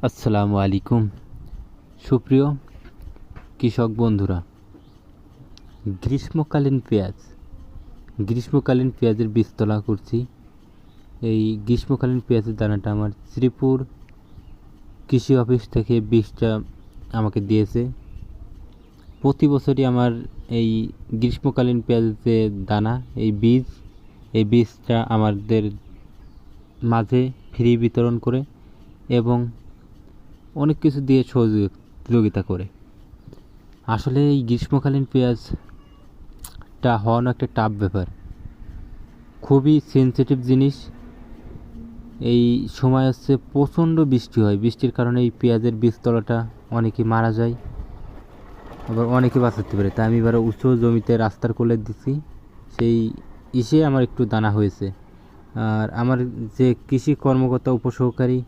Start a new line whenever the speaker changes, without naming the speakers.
আসসালামু আলাইকুম সুপ্রিয় কৃষক বন্ধুরা। গ্রীষ্মকালীন পেঁয়াজের বীজতলা করছি। এই গ্রীষ্মকালীন পেঁয়াজের দানাটা আমার শ্রীপুর কৃষি অফিস থেকে বীজটা আমাকে দিয়েছে। প্রতি বছরই আমার এই গ্রীষ্মকালীন পেঁয়াজের দানা এই বীজটা আমাদের মাঝে ফ্রি বিতরণ করে এবং অনেক কিছু দিয়ে সহযোগিতা করে। আসলে এই গ্রীষ্মকালীন পেঁয়াজটা হওয়ানো একটা টাফ ব্যাপার, খুবই সেনসিটিভ জিনিস। এই সময় হচ্ছে প্রচণ্ড বৃষ্টি হয়, বৃষ্টির কারণে এই পেঁয়াজের বীজতলাটা অনেকে মারা যায়, আবার অনেকে বাঁচাতে পারে। তাই আমি এবার উঁচু জমিতে রাস্তার কোলে দিচ্ছি, সেই আমার একটু দানা হয়েছে। আর আমার যে কৃষি কর্মকর্তা উপসহকারী